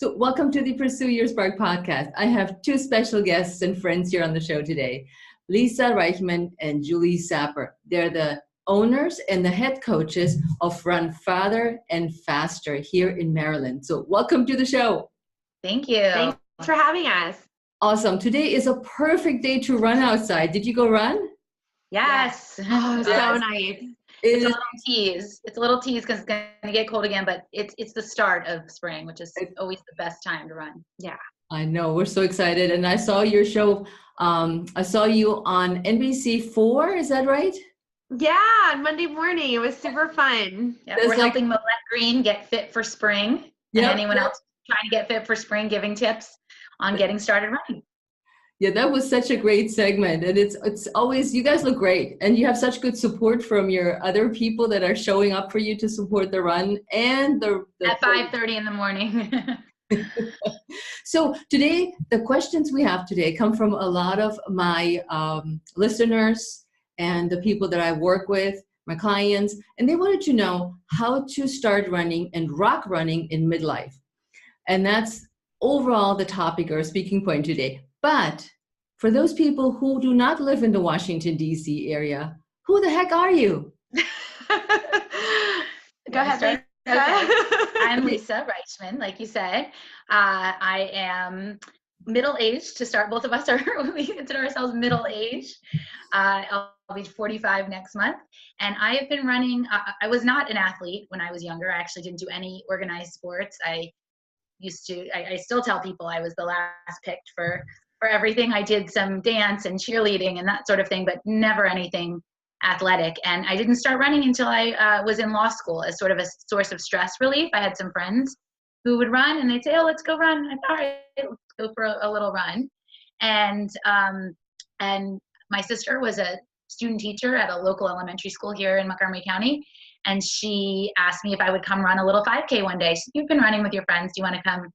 So welcome to the Pursue Your Spark podcast. I have two special guests and friends here on the show today, Lisa Reichmann and Julie Sapper. They're the owners and the head coaches of Run Farther and Faster here in Maryland. So welcome to the show. Thank you. Thanks for having us. Awesome. Today is a perfect day to run outside. Did you go run? Yes. Oh, so nice. It's a little tease. It's a little tease because it's going to get cold again, but it's the start of spring, which is always the best time to run. Yeah. I know. We're so excited. And I saw your show. I saw you on NBC4. Is that right? Yeah, on Monday morning. It was super fun. Yeah, we're helping Millette Green get fit for spring. And anyone else trying to get fit for spring, giving tips on getting started running. Yeah, that was such a great segment. And it's always, you guys look great. And you have such good support from your other people that are showing up for you to support the run and the at 5:30 in the morning. So today, the questions we have today come from a lot of my listeners and the people that I work with, my clients, and they wanted to know how to start running and rock running in midlife. And that's overall the topic or speaking point today. But for those people who do not live in the Washington, D.C. area, who the heck are you? Go ahead, Lisa. Okay. I'm Lisa Reichmann, like you said. I am middle-aged to start. Both of us are, we consider ourselves middle-aged. I'll be 45 next month. And I have been running. I was not an athlete when I was younger. I actually didn't do any organized sports. I still tell people I was the last picked for everything. I did some dance and cheerleading and that sort of thing, but never anything athletic. And I didn't start running until I was in law school as sort of a source of stress relief. I had some friends who would run and they'd say, oh, let's go run. I thought, all right, let's go for a little run. And my sister was a student teacher at a local elementary school here in Montgomery County. And she asked me if I would come run a little 5K one day. She said, you've been running with your friends. Do you want to come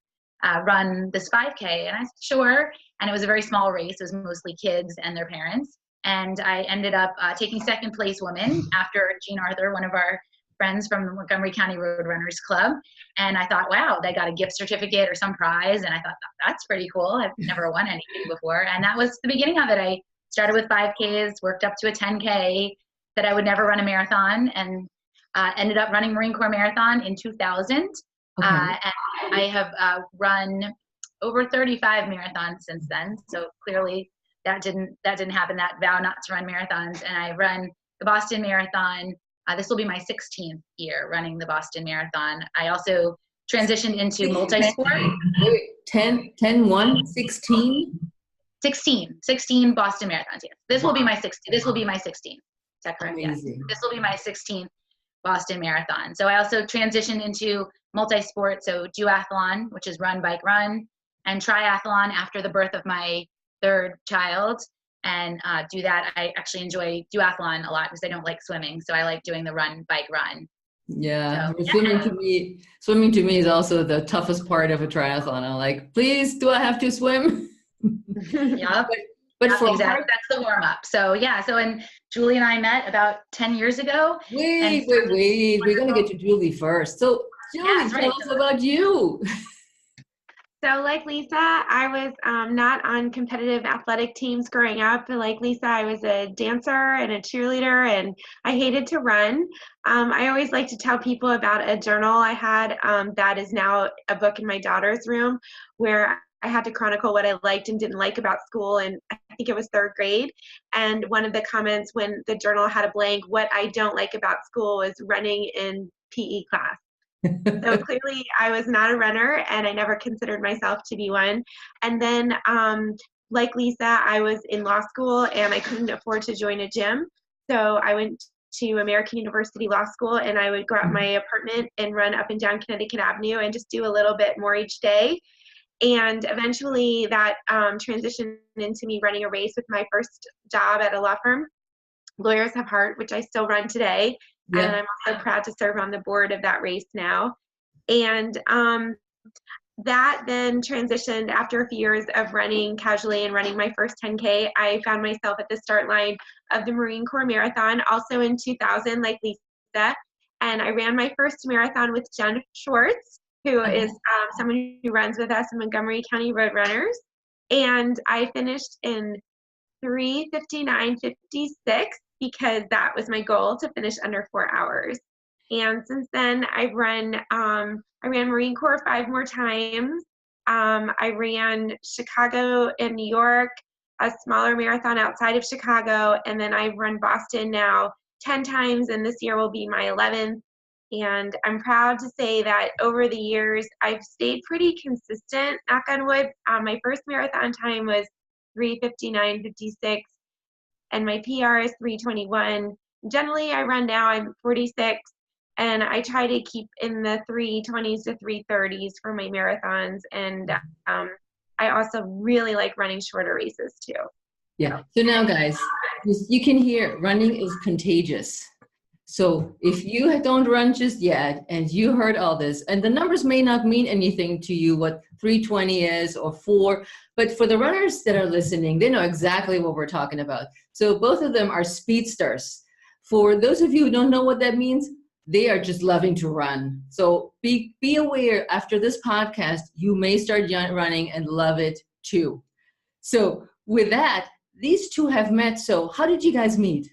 run this 5K? And I said, sure. And it was a very small race. It was mostly kids and their parents. And I ended up taking second place woman after Jean Arthur, one of our friends from the Montgomery County Road Runners Club. And I thought, wow, they got a gift certificate or some prize. And I thought, that's pretty cool. I've never won anything before. And that was the beginning of it. I started with 5Ks, worked up to a 10K, said I would never run a marathon, and ended up running Marine Corps Marathon in 2000. Okay. And I have run over 35 marathons since then. So clearly that didn't happen, that vow not to run marathons. And I run the Boston Marathon. This will be my 16th year running the Boston Marathon. I also transitioned into multi-sport. 16 Boston Marathons. Yes. This will be my 16th. Is that correct? Yes. This will be my 16th Boston Marathon. So I also transitioned into multi-sport, so duathlon, which is run, bike, run, and triathlon after the birth of my third child. And do that. I actually enjoy duathlon a lot because I don't like swimming, so I like doing the run, bike, run. Yeah, so, swimming to me is also the toughest part of a triathlon. I'm like, please, do I have to swim? Yeah, but for exactly. That's the warm up. So yeah, and Julie and I met about 10 years ago. Wait, we're gonna get to Julie first. So Julie, tell us about you. So like Lisa, I was not on competitive athletic teams growing up. Like Lisa, I was a dancer and a cheerleader, and I hated to run. I always like to tell people about a journal I had that is now a book in my daughter's room, where I had to chronicle what I liked and didn't like about school, and I think it was third grade. And one of the comments when the journal had a blank, what I don't like about school was running in PE class. So clearly I was not a runner, and I never considered myself to be one. And then like Lisa, I was in law school and I couldn't afford to join a gym. So I went to American University Law School, and I would go out my apartment and run up and down Connecticut Avenue and just do a little bit more each day. And eventually that transitioned into me running a race with my first job at a law firm, Lawyers Have Heart, which I still run today. Yeah. And I'm also proud to serve on the board of that race now. And that then transitioned after a few years of running casually and running my first 10K. I found myself at the start line of the Marine Corps Marathon, also in 2000, like Lisa. And I ran my first marathon with Jen Schwartz, who is someone who runs with us in Montgomery County Roadrunners. And I finished in 3:59:56 because that was my goal, to finish under 4 hours. And since then, I ran Marine Corps 5 more times. I ran Chicago and New York, a smaller marathon outside of Chicago, and then I've run Boston now 10 times, and this year will be my 11th. And I'm proud to say that over the years, I've stayed pretty consistent, knock on wood. My first marathon time was 3:59:56, and my PR is 3:21. Generally, I run now, I'm 46, and I try to keep in the 3:20s to 3:30s for my marathons. And I also really like running shorter races too. Yeah. So now, guys, you can hear running is contagious. So if you don't run just yet and you heard all this, and the numbers may not mean anything to you, what 3:20 is or 4, but for the runners that are listening, they know exactly what we're talking about. So both of them are speedsters. For those of you who don't know what that means, they are just loving to run. So be aware, after this podcast, you may start running and love it too. So with that, these two have met. So how did you guys meet?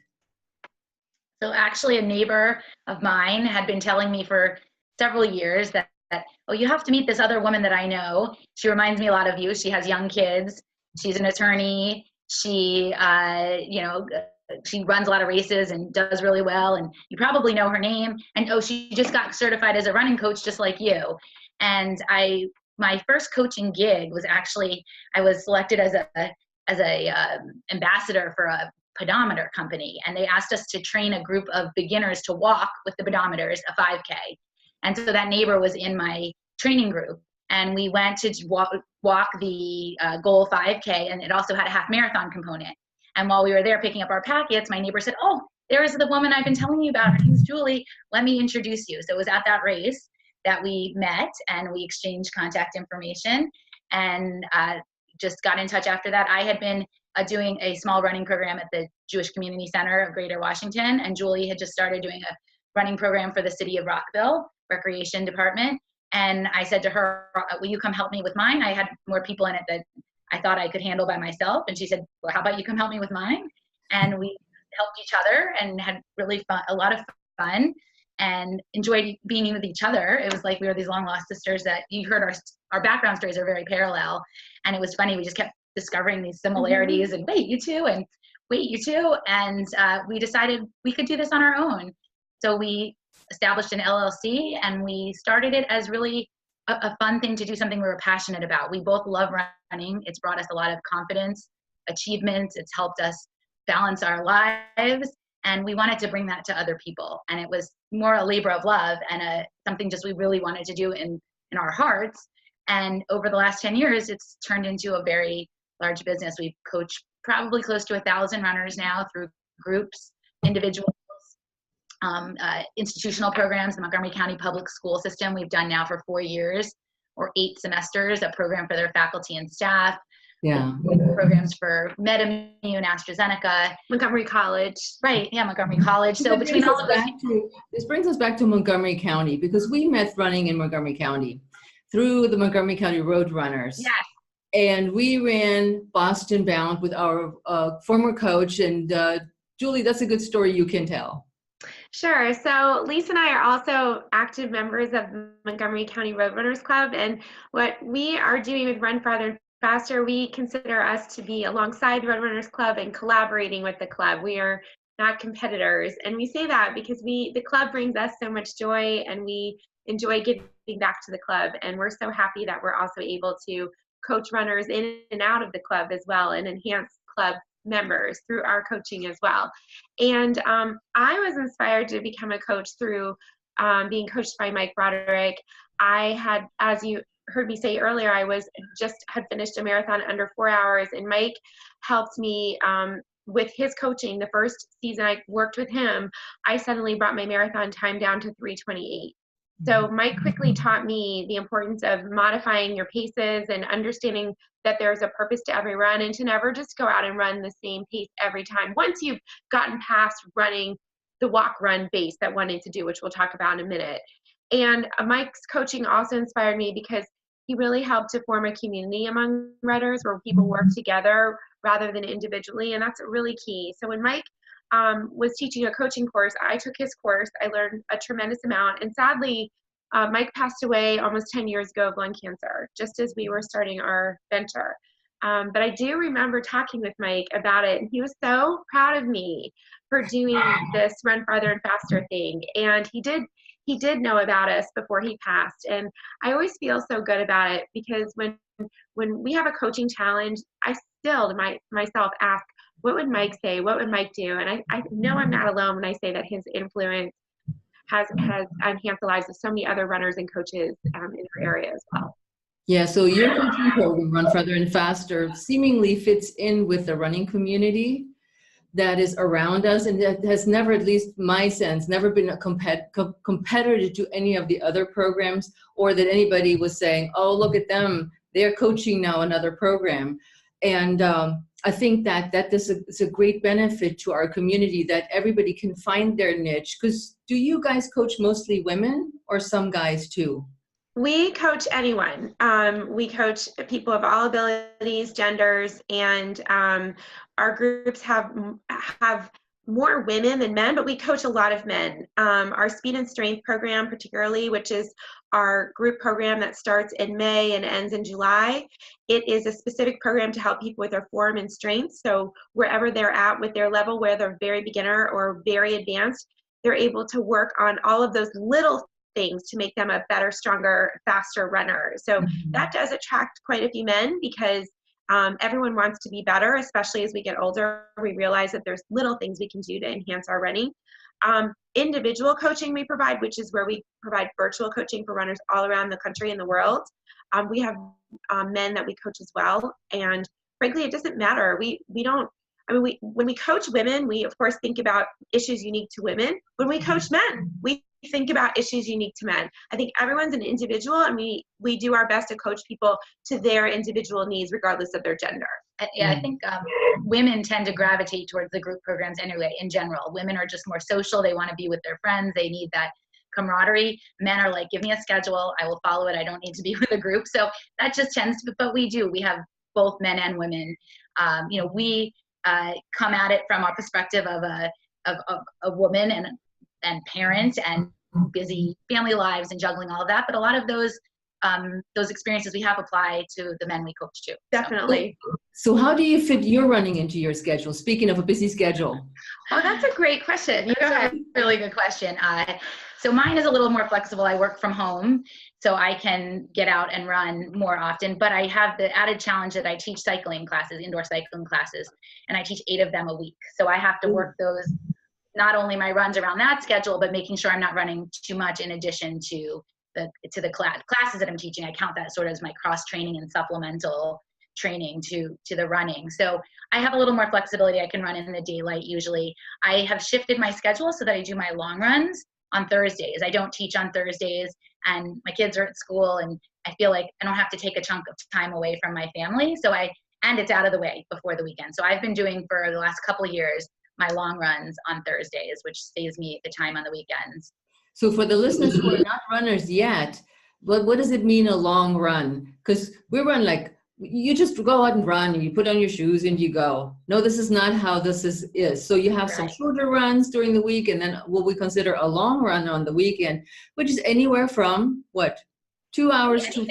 So actually, a neighbor of mine had been telling me for several years that, oh, you have to meet this other woman that I know. She reminds me a lot of you. She has young kids. She's an attorney. She, she runs a lot of races and does really well. And you probably know her name. And oh, she just got certified as a running coach, just like you. And my first coaching gig was actually, I was selected as a ambassador for a pedometer company, and they asked us to train a group of beginners to walk with the pedometers, a 5K. And so that neighbor was in my training group, and we went to walk the goal 5K, and it also had a half marathon component. And while we were there picking up our packets, my neighbor said, oh, there is the woman I've been telling you about. Her name's Julie. Let me introduce you. So it was at that race that we met, and we exchanged contact information, and just got in touch after that. I had been doing a small running program at the Jewish Community Center of Greater Washington, and Julie had just started doing a running program for the City of Rockville Recreation Department. And I said to her, will you come help me with mine? I had more people in it that I thought I could handle by myself. And she said, well, how about you come help me with mine? And we helped each other and had really a lot of fun and enjoyed being with each other. It was like we were these long lost sisters that you heard our background stories are very parallel. And it was funny. We just kept discovering these similarities and wait, you too, and wait, you too. And we decided we could do this on our own. So we established an LLC, and we started it as really a fun thing to do, something we were passionate about. We both love running. It's brought us a lot of confidence, achievements. It's helped us balance our lives. And we wanted to bring that to other people. And it was more a labor of love and something just we really wanted to do in our hearts. And over the last 10 years, it's turned into a very large business. We've coached probably close to 1,000 runners now through groups, individuals, institutional programs. The Montgomery County Public School System we've done now for 4 years or 8 semesters, a program for their faculty and staff. Yeah. Programs for MedImmune, AstraZeneca. Montgomery College. Right, yeah, Montgomery College. So between all of those. This brings us back to Montgomery County, because we met running in Montgomery County through the Montgomery County Roadrunners. Yes. And we ran Boston bound with our former coach. And Julie, that's a good story you can tell. Sure. So Lisa and I are also active members of the Montgomery County Roadrunners Club. And what we are doing with Run Farther and Faster, we consider us to be alongside the Roadrunners Club and collaborating with the club. We are not competitors. And we say that because the club brings us so much joy, and we enjoy giving back to the club. And we're so happy that we're also able to coach runners in and out of the club as well, and enhance club members through our coaching as well. And I was inspired to become a coach through being coached by Mike Broderick. I had, as you heard me say earlier, I had finished a marathon under 4 hours, and Mike helped me with his coaching. The first season I worked with him, I suddenly brought my marathon time down to 3:28. So Mike quickly taught me the importance of modifying your paces and understanding that there's a purpose to every run, and to never just go out and run the same pace every time. Once you've gotten past running the walk-run base that one needs to do, which we'll talk about in a minute. And Mike's coaching also inspired me because he really helped to form a community among runners where people work together rather than individually, and that's really key. So when Mike was teaching a coaching course, I took his course. I learned a tremendous amount, and sadly, Mike passed away almost 10 years ago of lung cancer, just as we were starting our venture. But I do remember talking with Mike about it, and he was so proud of me for doing this Run Farther and Faster thing. And he did know about us before he passed. And I always feel so good about it because when we have a coaching challenge, I still to myself ask, what would Mike say? What would Mike do? And I know I'm not alone when I say that his influence has enhanced the lives of so many other runners and coaches in our area as well. Yeah, so your coaching program, Run Further and Faster, seemingly fits in with the running community that is around us, and that has never, at least my sense, never been a competitor to any of the other programs, or that anybody was saying, oh, look at them, they're coaching now another program. And I think that is a great benefit to our community, that everybody can find their niche. Because do you guys coach mostly women or some guys too? We coach anyone. We coach people of all abilities, genders, and our groups have more women than men, but we coach a lot of men. Our Speed and Strength program, particularly, which is our group program that starts in May and ends in July, it is a specific program to help people with their form and strength. So wherever they're at with their level, whether they're very beginner or very advanced, they're able to work on all of those little things to make them a better, stronger, faster runner. So that does attract quite a few men because everyone wants to be better, especially as we get older. We realize that there's little things we can do to enhance our running. Individual coaching we provide, which is where we provide virtual coaching for runners all around the country and the world. We have men that we coach as well. And frankly, it doesn't matter. When we coach women, we of course think about issues unique to women. When we coach men, we think about issues unique to men. I think everyone's an individual, and we do our best to coach people to their individual needs regardless of their gender. Yeah, I think women tend to gravitate towards the group programs anyway, in general. Women are just more social. They want to be with their friends. They need that camaraderie. Men are like, give me a schedule. I will follow it. I don't need to be with a group. So that just tends to, but we have both men and women. We come at it from our perspective of a woman and parent and busy family lives and juggling all of that. But a lot of those experiences we have apply to the men we coach too. Definitely. So how do you fit your running into your schedule? Speaking of a busy schedule. Oh, that's a great question. You go ahead. Really good question. So mine is a little more flexible. I work from home, so I can get out and run more often, but I have the added challenge that I teach cycling classes, indoor cycling classes, and I teach 8 of them a week. So I have to work those, not only my runs around that schedule, but making sure I'm not running too much in addition to the classes that I'm teaching. I count that sort of as my cross training and supplemental training to the running. So I have a little more flexibility. I can run in the daylight usually. I have shifted my schedule so that I do my long runs on Thursdays. I don't teach on Thursdays, and my kids are at school, and I feel like I don't have to take a chunk of time away from my family. And it's out of the way before the weekend. So I've been doing for the last couple of years my long runs on Thursdays, which saves me the time on the weekends. So for the listeners who are not runners yet, what does it mean, a long run? Because we run like, you just go out and run, and you put on your shoes and you go. No, this is not how this is. So you have some shorter runs during the week, and then what we consider a long run on the weekend, which is anywhere from 2 hours to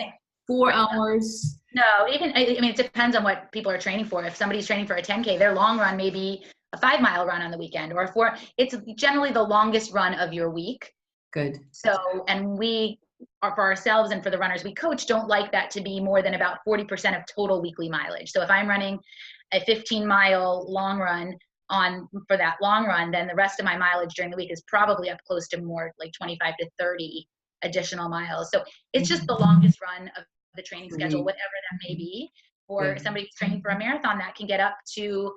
4 hours. No, it depends on what people are training for. If somebody's training for a 10K, their long run may be a 5-mile run on the weekend, or it's generally the longest run of your week. Good. So, and we are, for ourselves and for the runners we coach, don't like that to be more than about 40% of total weekly mileage. So if I'm running a 15-mile long run for that long run, then the rest of my mileage during the week is probably up close to more like 25 to 30 additional miles. So it's just the longest run of the training schedule, whatever that may be. For somebody who's training for a marathon, that can get up to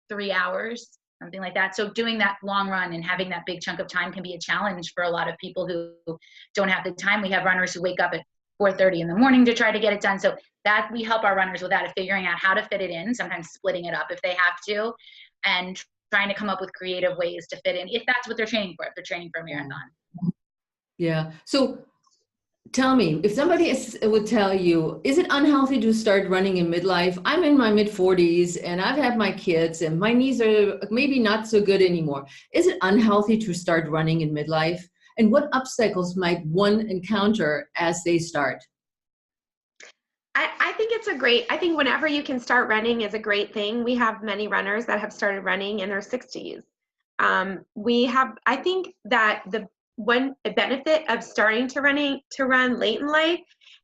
3 hours, something like that. So doing that long run and having that big chunk of time can be a challenge for a lot of people who don't have the time. We have runners who wake up at 4:30 in the morning to try to get it done. So that we help our runners with that, of figuring out how to fit it in, sometimes splitting it up if they have to, and trying to come up with creative ways to fit in if that's what they're training for, if they're training for a marathon. Yeah. So Tell me, if somebody would tell you, is it unhealthy to start running in midlife? I'm in my mid 40s and I've had my kids and my knees are maybe not so good anymore. Is it unhealthy to start running in midlife? And what obstacles might one encounter as they start? I think I think whenever you can start running is a great thing. We have many runners that have started running in their 60s. I think that the one benefit of starting to run late in life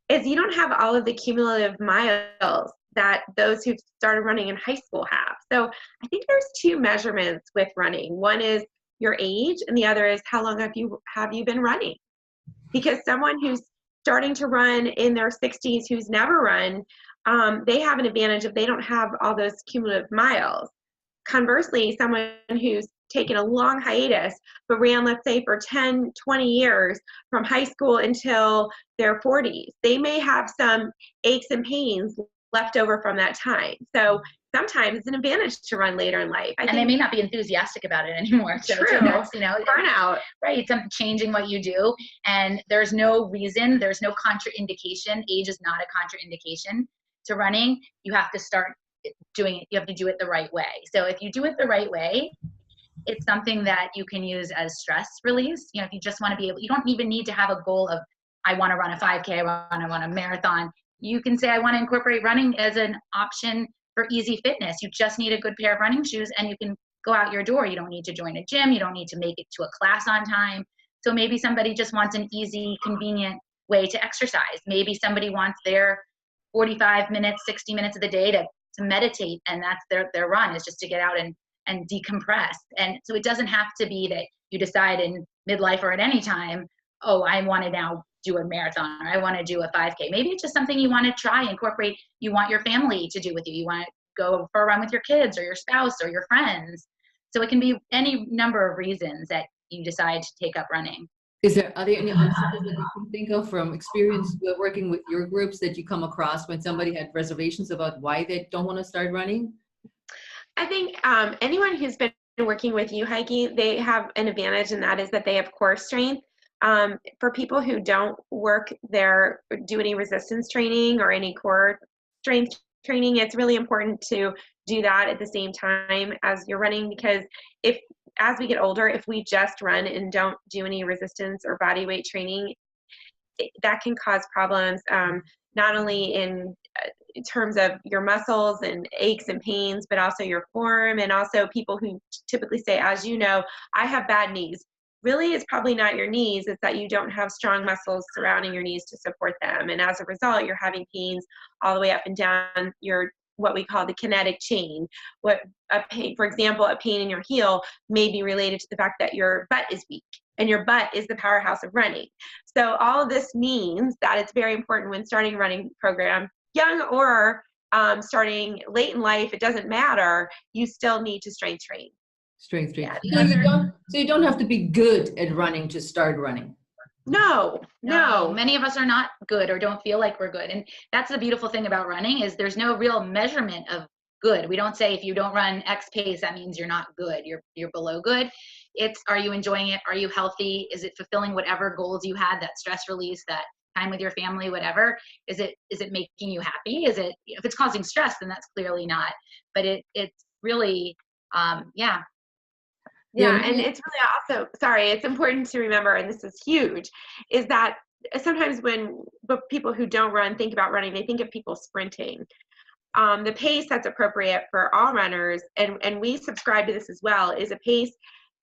is you don't have all of the cumulative miles that those who've started running in high school have. So I think there's two measurements with running. One is your age, and the other is how long have you been running? Because someone who's starting to run in their 60s who's never run, they have an advantage if they don't have all those cumulative miles. Conversely, someone who's taken a long hiatus but ran, let's say, for 10, 20 years from high school until their 40s, they may have some aches and pains left over from that time. So sometimes it's an advantage to run later in life. And they may not be enthusiastic about it anymore. So true. Burnout. Right. It's something changing what you do. And there's no reason, there's no contraindication. Age is not a contraindication to running. You have to start doing it. You have to do it the right way. So if you do it the right way, it's something that you can use as stress release. You know, if you just want to be able, you don't even need to have a goal of, I want to run a 5K, I want a marathon. You can say, I want to incorporate running as an option for easy fitness. You just need a good pair of running shoes and you can go out your door. You don't need to join a gym. You don't need to make it to a class on time. So maybe somebody just wants an easy, convenient way to exercise. Maybe somebody wants their 45 minutes, 60 minutes of the day to meditate, and that's their run, is just to get out and decompress. And so it doesn't have to be that you decide in midlife or at any time, oh, I want to now do a marathon or I want to do a 5K. Maybe it's just something you want to try, incorporate, you want your family to do with you. You want to go for a run with your kids or your spouse or your friends. So it can be any number of reasons that you decide to take up running. Are there any obstacles that you can think of from experience working with your groups that you come across when somebody had reservations about why they don't want to start running? I think anyone who's been working with you, Heike, they have an advantage, and that is that they have core strength. For people who don't do any resistance training or any core strength training, it's really important to do that at the same time as you're running, because as we get older, if we just run and don't do any resistance or body weight training, that can cause problems, not only in terms of your muscles and aches and pains, but also your form. And also people who typically say, as you know, I have bad knees. Really, it's probably not your knees. It's that you don't have strong muscles surrounding your knees to support them. And as a result, you're having pains all the way up and down what we call the kinetic chain. For example, a pain in your heel may be related to the fact that your butt is weak, and your butt is the powerhouse of running. So all of this means that it's very important when starting a running program, young or starting late in life, it doesn't matter, you still need to strength train. Strength training. Yeah. So you don't have to be good at running to start running. No. Many of us are not good or don't feel like we're good. And that's the beautiful thing about running, is there's no real measurement of good. We don't say if you don't run X pace, that means you're not good. You're below good. It's, are you enjoying it? Are you healthy? Is it fulfilling whatever goals you had, that stress release, that time with your family, whatever? Is it making you happy? If it's causing stress, then that's clearly not. But it's really, yeah. Yeah, and it's really also, it's important to remember, and this is huge, is that sometimes when people who don't run think about running, they think of people sprinting. The pace that's appropriate for all runners, and we subscribe to this as well, is a pace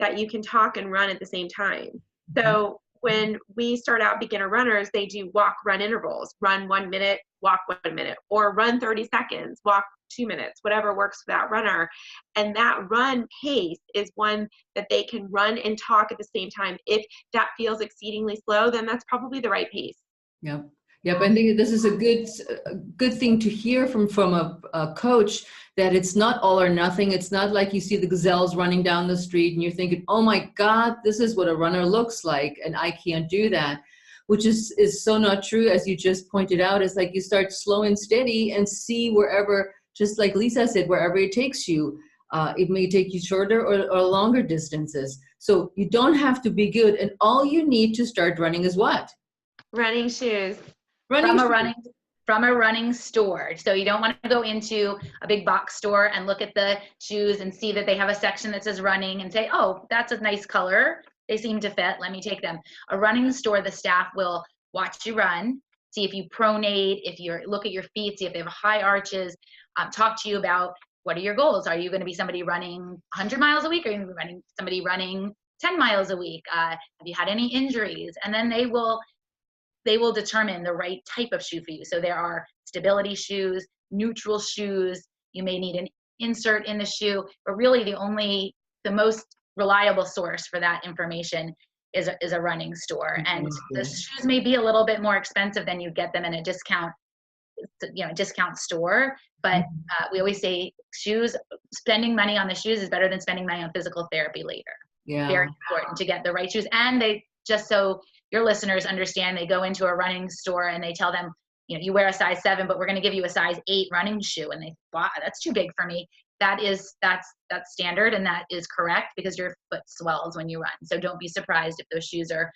that you can talk and run at the same time. So when we start out beginner runners, they do walk-run intervals, run 1 minute, walk 1 minute, or run 30 seconds, walk 2 minutes, whatever works for that runner. And that run pace is one that they can run and talk at the same time. If that feels exceedingly slow, then that's probably the right pace. Yep. I think this is a good thing to hear from a coach, that it's not all or nothing. It's not like you see the gazelles running down the street and you're thinking, oh my God, this is what a runner looks like, and I can't do that, which is so not true. As you just pointed out, it's like you start slow and steady and see wherever, just like Lisa said, wherever it takes you. It may take you shorter or longer distances. So you don't have to be good, and all you need to start running is what? Running shoes. From a running store. So you don't want to go into a big box store and look at the shoes and see that they have a section that says running and say, oh, that's a nice color. They seem to fit. Let me take them. A running store, the staff will watch you run, see if you pronate, look at your feet, see if they have high arches, talk to you about what are your goals. Are you going to be somebody running 100 miles a week? Or are you going to be somebody running 10 miles a week? Have you had any injuries? And then they will determine the right type of shoe for you. So there are stability shoes, neutral shoes. You may need an insert in the shoe, but really the most reliable source for that information is a running store. And the shoes may be a little bit more expensive than you get them in a discount store. But we always say spending money on the shoes is better than spending money on physical therapy later. Yeah. Very important to get the right shoes. And just so your listeners understand, they go into a running store and they tell them, you wear a size 7, but we're going to give you a size 8 running shoe. And they, wow, that's too big for me. That's standard, and that is correct because your foot swells when you run. So don't be surprised if those shoes are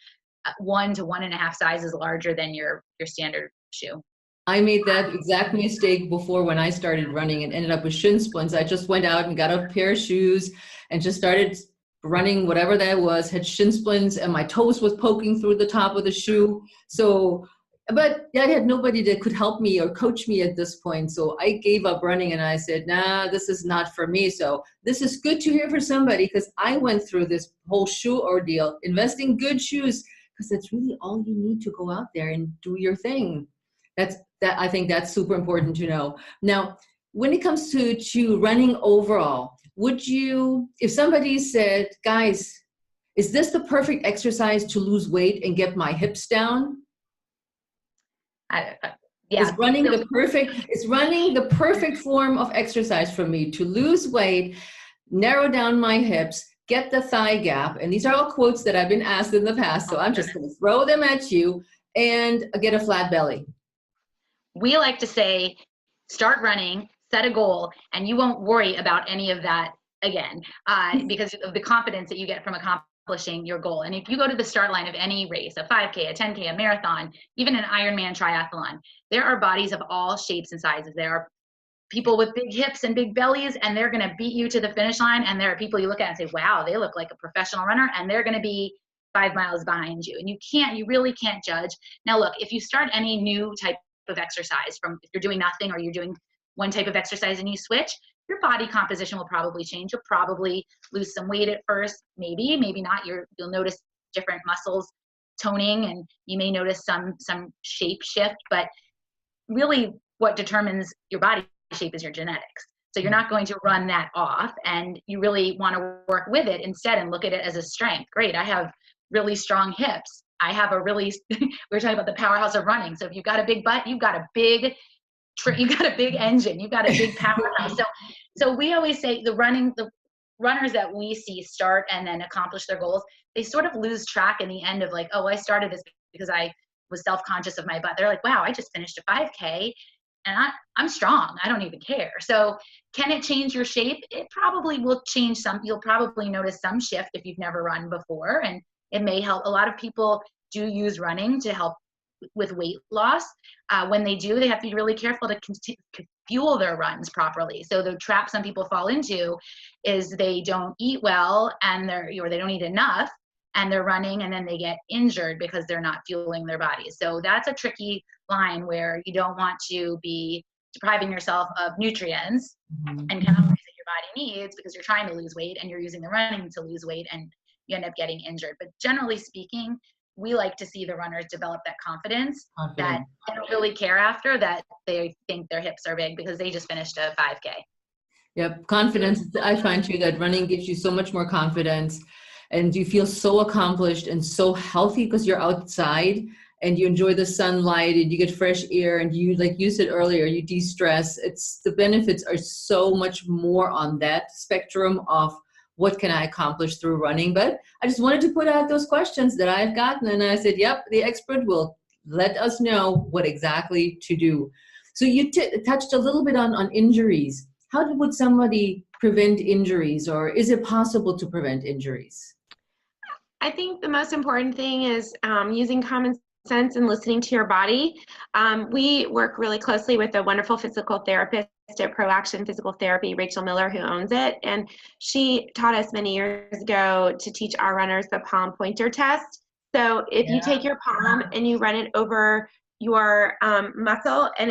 1 to 1.5 sizes larger than your standard shoe. I made that exact mistake before when I started running and ended up with shin splints. I just went out and got a pair of shoes and just started running, whatever that was, had shin splints, and my toes was poking through the top of the shoe. So, but I had nobody that could help me or coach me at this point. So I gave up running and I said, nah, this is not for me. So this is good to hear for somebody, because I went through this whole shoe ordeal, investing good shoes, because that's really all you need to go out there and do your thing. I think that's super important to know. Now, when it comes to running overall, would you, if somebody said, guys, is this the perfect exercise to lose weight and get my hips down? Yeah. Is running the perfect form of exercise for me to lose weight, narrow down my hips, get the thigh gap? And these are all quotes that I've been asked in the past, so I'm just going to throw them at you, and get a flat belly. We like to say, start running, set a goal, and you won't worry about any of that again, because of the confidence that you get from accomplishing your goal. And if you go to the start line of any race, a 5K, a 10K, a marathon, even an Ironman triathlon, there are bodies of all shapes and sizes. There are people with big hips and big bellies, and they're going to beat you to the finish line. And there are people you look at and say, wow, they look like a professional runner, and they're going to be 5 miles behind you. And you really can't judge. Now, look, if you start any new type of exercise, if you're doing nothing or you're doing one type of exercise and you switch, your body composition will probably change. You'll probably lose some weight at first, maybe not. You'll notice different muscles toning, and you may notice some shape shift, but really what determines your body shape is your genetics. So you're not going to run that off, and you really want to work with it instead and look at it as a strength. Great, I have really strong hips. I have we were talking about the powerhouse of running. So if you've got a big butt, you've got a big engine, you've got a big powerhouse. So we always say the runners that we see start and then accomplish their goals, they sort of lose track in the end of like, oh, I started this because I was self-conscious of my butt. They're like, wow, I just finished a 5K and I'm strong. I don't even care. So can it change your shape? It probably will change some. You'll probably notice some shift if you've never run before, and it may help. A lot of people do use running to help with weight loss. When they do, they have to be really careful to fuel their runs properly. So the trap some people fall into is they don't eat well, and they don't eat enough, and they're running, and then they get injured because they're not fueling their bodies. So that's a tricky line where you don't want to be depriving yourself of nutrients and calories that your body needs because you're trying to lose weight and you're using the running to lose weight, and you end up getting injured. But generally speaking, we like to see the runners develop that confidence that they don't really care after that they think their hips are big because they just finished a 5K. Yep, confidence. I find too that running gives you so much more confidence, and you feel so accomplished and so healthy because you're outside and you enjoy the sunlight and you get fresh air, and you, like you said earlier, you de-stress. The benefits are so much more on that spectrum of what can I accomplish through running. But I just wanted to put out those questions that I've gotten, and I said, yep, the expert will let us know what exactly to do. So you touched a little bit on injuries. How would somebody prevent injuries, or is it possible to prevent injuries? I think the most important thing is using common sense and listening to your body. We work really closely with a wonderful physical therapist at ProAction Physical Therapy, Rachel Miller, who owns it. And she taught us many years ago to teach our runners the palm pointer test. So if you take your palm and you run it over your muscle, and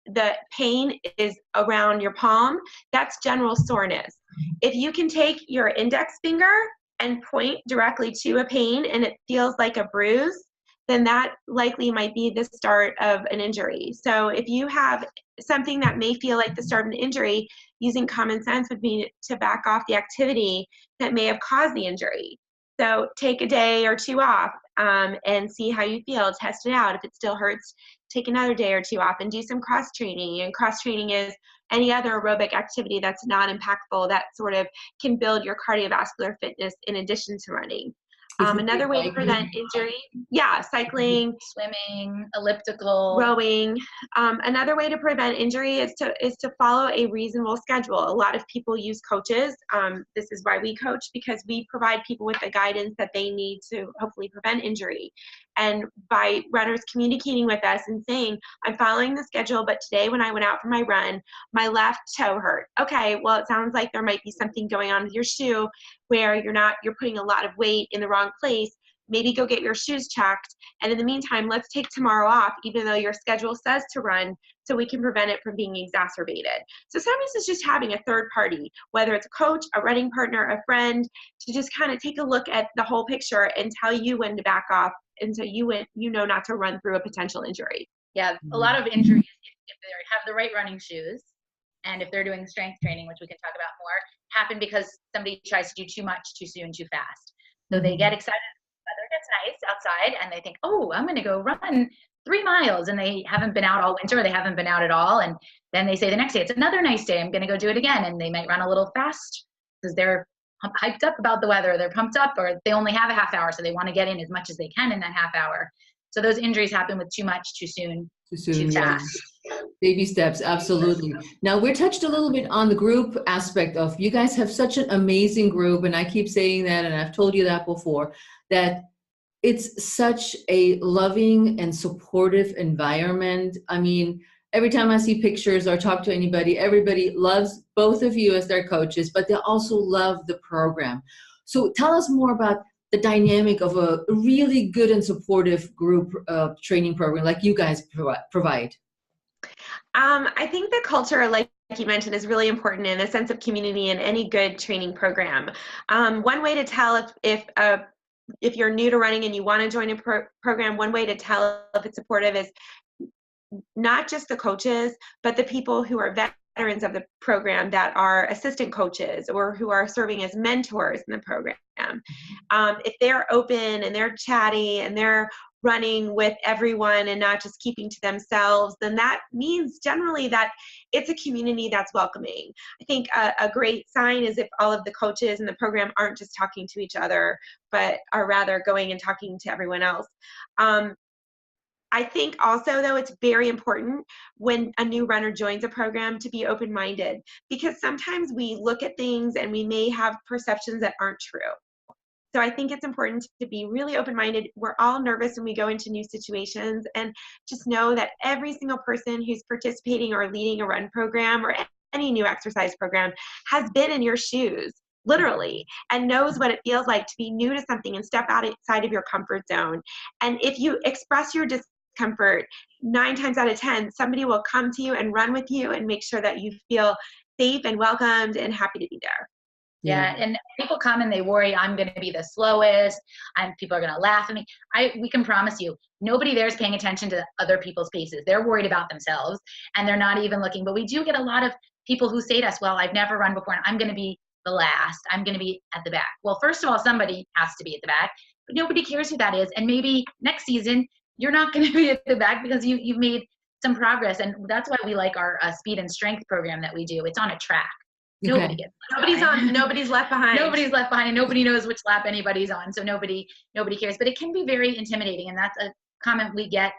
the pain is around your palm, that's general soreness. If you can take your index finger and point directly to a pain and it feels like a bruise, then that likely might be the start of an injury. So if you have something that may feel like the start of an injury, using common sense would be to back off the activity that may have caused the injury. So take a day or two off and see how you feel. Test it out. If it still hurts, take another day or two off and do some cross training. And cross training is any other aerobic activity that's not impactful that sort of can build your cardiovascular fitness in addition to running. Another way to prevent injury, cycling, swimming, elliptical, rowing. Another way to prevent injury is to follow a reasonable schedule. A lot of people use coaches. This is why we coach, because we provide people with the guidance that they need to hopefully prevent injury. And by runners communicating with us and saying, I'm following the schedule, but today when I went out for my run, my left toe hurt. Okay, well, it sounds like there might be something going on with your shoe where you're putting a lot of weight in the wrong place. Maybe go get your shoes checked. And in the meantime, let's take tomorrow off, even though your schedule says to run, so we can prevent it from being exacerbated. So sometimes it's just having a third party, whether it's a coach, a running partner, a friend, to just kind of take a look at the whole picture and tell you when to back off, and so you know not to run through a potential injury. Yeah, a lot of injuries, if they have the right running shoes, and if they're doing strength training, which we can talk about more, happen because somebody tries to do too much, too soon, too fast. So they get excited, the weather gets nice outside, and they think, oh, I'm going to go run 3 miles, and they haven't been out all winter, they haven't been out at all, and then they say the next day, it's another nice day, I'm going to go do it again, and they might run a little fast because they're hyped up about the weather, they're pumped up, or they only have a half hour, so they want to get in as much as they can in that half hour. So those injuries happen with too much, too soon, too fast. Baby steps, absolutely. Now, we're touched a little bit on the group aspect of, you guys have such an amazing group, and I keep saying that, and I've told you that before, that it's such a loving and supportive environment. I mean, every time I see pictures or talk to anybody, everybody loves both of you as their coaches, but they also love the program. So tell us more about the dynamic of a really good and supportive group training program like you guys provide. I think the culture, like you mentioned, is really important in a sense of community in any good training program. One way to tell if you're new to running and you want to join a program, one way to tell if it's supportive is not just the coaches, but the people who are veterans of the program that are assistant coaches or who are serving as mentors in the program. If they're open and they're chatty and they're running with everyone and not just keeping to themselves, then that means generally that it's a community that's welcoming. I think a great sign is if all of the coaches in the program aren't just talking to each other, but are rather going and talking to everyone else. I think also, though, it's very important when a new runner joins a program to be open-minded, because sometimes we look at things and we may have perceptions that aren't true. So I think it's important to be really open-minded. We're all nervous when we go into new situations, and just know that every single person who's participating or leading a run program or any new exercise program has been in your shoes, literally, and knows what it feels like to be new to something and step outside of your comfort zone. And if you express your discomfort, 9 times out of 10, somebody will come to you and run with you and make sure that you feel safe and welcomed and happy to be there. Yeah, and people come and they worry, I'm going to be the slowest, and people are going to laugh at me. We can promise you, nobody there is paying attention to other people's paces. They're worried about themselves, and they're not even looking. But we do get a lot of people who say to us, well, I've never run before, and I'm going to be the last. I'm going to be at the back. Well, first of all, somebody has to be at the back, but nobody cares who that is. And maybe next season, you're not going to be at the back because you've made some progress. And that's why we like our speed and strength program that we do. It's on a track. Nobody gets nobody's left behind. Nobody's left behind, and nobody knows which lap anybody's on, so nobody cares. But it can be very intimidating, and that's a comment we get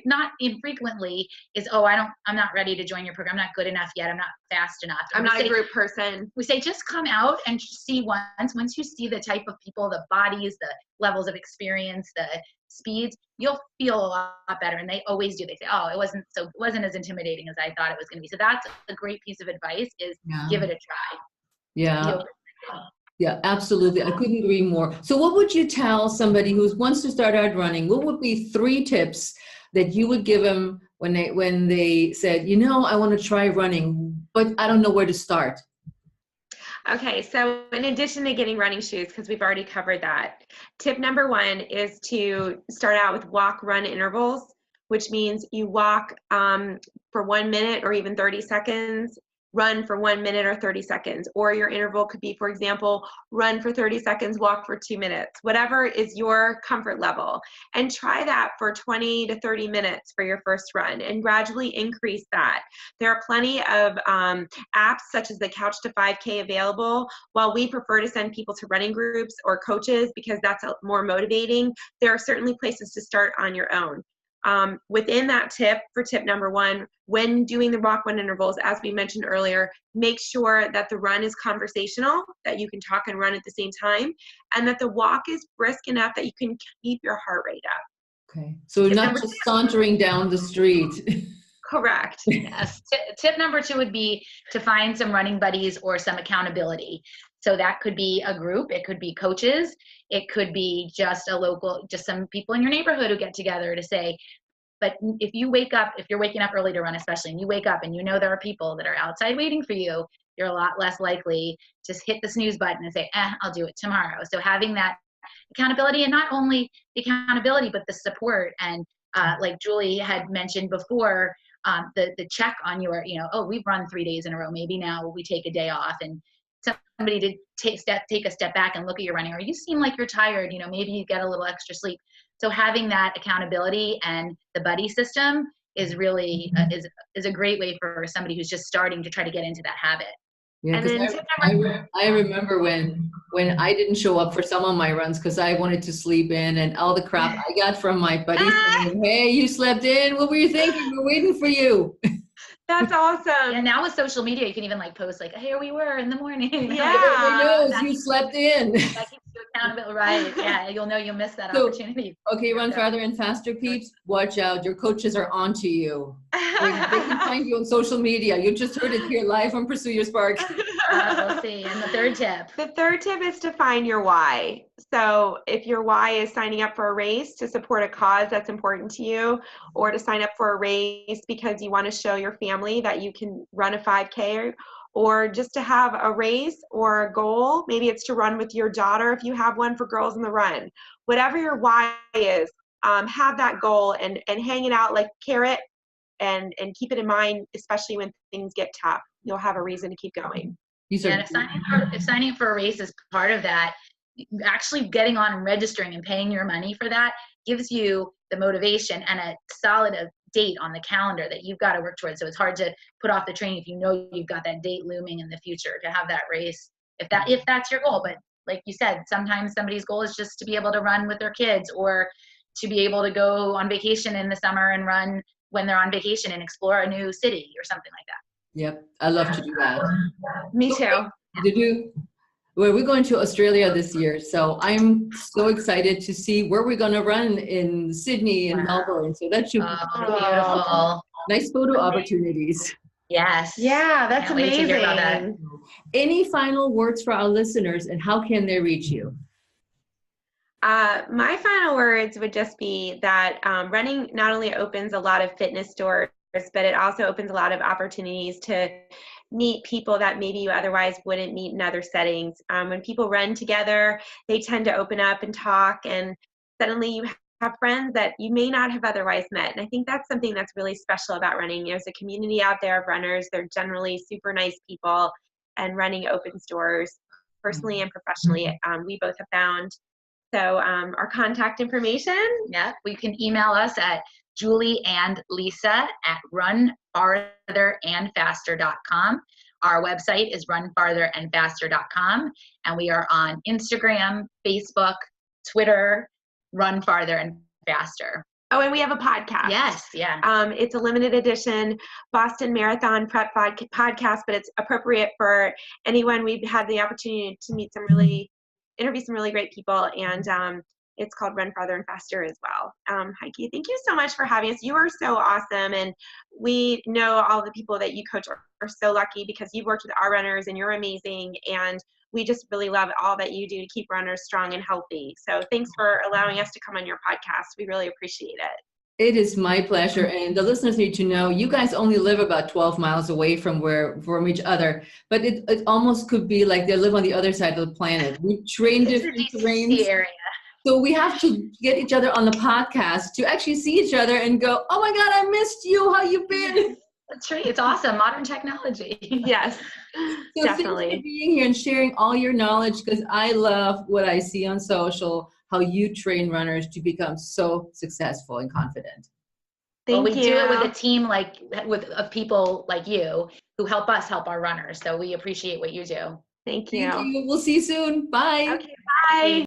not infrequently is, oh, I'm not ready to join your program. I'm not good enough yet. I'm not fast enough. I'm not a group person. We say, just come out and see once you see the type of people, the bodies, the levels of experience, speeds, you'll feel a lot better. And they always do. They say, oh, it wasn't as intimidating as I thought it was going to be. So that's a great piece of advice, is give it a try. Yeah. Yeah, absolutely. I couldn't agree more. So what would you tell somebody who wants to start out running? What would be 3 tips that you would give them when they said, I want to try running, but I don't know where to start? Okay, so in addition to getting running shoes, because we've already covered that, tip number 1 is to start out with walk-run intervals, which means you walk for 1 minute or even 30 seconds, run for 1 minute or 30 seconds, or your interval could be, for example, run for 30 seconds, walk for 2 minutes, whatever is your comfort level. And try that for 20 to 30 minutes for your first run and gradually increase that. There are plenty of apps such as the Couch to 5K available. While we prefer to send people to running groups or coaches because that's more motivating, there are certainly places to start on your own. Within that tip, for tip number 1, when doing the walk-run intervals, as we mentioned earlier, make sure that the run is conversational, that you can talk and run at the same time, and that the walk is brisk enough that you can keep your heart rate up. Okay, so not just sauntering down the street. Correct. Yes. Tip number 2 would be to find some running buddies or some accountability. So that could be a group, it could be coaches, it could be just some people in your neighborhood who get together to say, but if you're waking up early to run especially, and you wake up and there are people that are outside waiting for you, you're a lot less likely to hit the snooze button and say, I'll do it tomorrow. So having that accountability, and not only the accountability, but the support. And like Julie had mentioned before, the check on your, we've run 3 days in a row. Maybe now we take a day off, and somebody to take a step back and look at your running, or you seem like you're tired, maybe you get a little extra sleep. So having that accountability and the buddy system is really is a great way for somebody who's just starting to try to get into that habit. Yeah, because I remember when I didn't show up for some of my runs because I wanted to sleep in, and all the crap I got from my buddies saying, hey, you slept in, what were you thinking, we're waiting for you. That's awesome. And now with social media, you can even post here we were in the morning. Yeah. Everybody knows you slept in. That keeps you accountable, right? Yeah, you'll know you missed that opportunity. Okay, Run Farther and Faster peeps, watch out. Your coaches are onto you. They can find you on social media. You just heard it here live on Pursue Your Spark. We'll see. And the 3rd tip? The 3rd tip is to find your why. So if your why is signing up for a race to support a cause that's important to you, or to sign up for a race because you want to show your family that you can run a 5K, or just to have a race or a goal, maybe it's to run with your daughter if you have one for Girls in the Run. Whatever your why is, have that goal and hang it out like carrot and keep it in mind, especially when things get tough. You'll have a reason to keep going. And if signing up for a race is part of that, actually getting on and registering and paying your money for that gives you the motivation and a solid date on the calendar that you've got to work towards. So it's hard to put off the training if you've got that date looming in the future to have that race, if that's your goal. But like you said, sometimes somebody's goal is just to be able to run with their kids, or to be able to go on vacation in the summer and run when they're on vacation and explore a new city or something like that. Yep, I love to do that. Me too. Well, we're going to Australia this year, so I'm so excited to see where we're going to run in Sydney and Melbourne. So that should be beautiful. Nice photo opportunities. Yes. Yeah, that's amazing. Wait to hear about that. Any final words for our listeners, and how can they reach you? My final words would just be that running not only opens a lot of fitness doors, but it also opens a lot of opportunities to meet people that maybe you otherwise wouldn't meet in other settings. When people run together, they tend to open up and talk, and suddenly you have friends that you may not have otherwise met. And I think that's something that's really special about running. There's a community out there of runners. They're generally super nice people, and running opens doors personally and professionally. We both have found. So our contact information. Yeah, you can email us at Julie and Lisa at runfartherandfaster.com. Our website is runfartherandfaster.com, and we are on Instagram, Facebook, Twitter, Run Farther and Faster. Oh, and we have a podcast. Yes, yeah. It's a limited edition Boston Marathon Prep podcast, but it's appropriate for anyone. We've had the opportunity to interview some really great people, and it's called Run Farther and Faster as well. Heike, thank you so much for having us. You are so awesome. And we know all the people that you coach are so lucky because you've worked with our runners and you're amazing. And we just really love all that you do to keep runners strong and healthy. So thanks for allowing us to come on your podcast. We really appreciate it. It is my pleasure. And the listeners need to know you guys only live about 12 miles away from each other, but it almost could be like they live on the other side of the planet. We train different terrains. Area. So we have to get each other on the podcast to actually see each other and go, oh my God, I missed you. How you been? That's right. It's awesome. Modern technology. Yes, so definitely. Thanks for being here and sharing all your knowledge, because I love what I see on social, how you train runners to become so successful and confident. Well, we do it with a team of people like you who help us help our runners. So we appreciate what you do. Thank you. We'll see you soon. Bye. Okay, bye.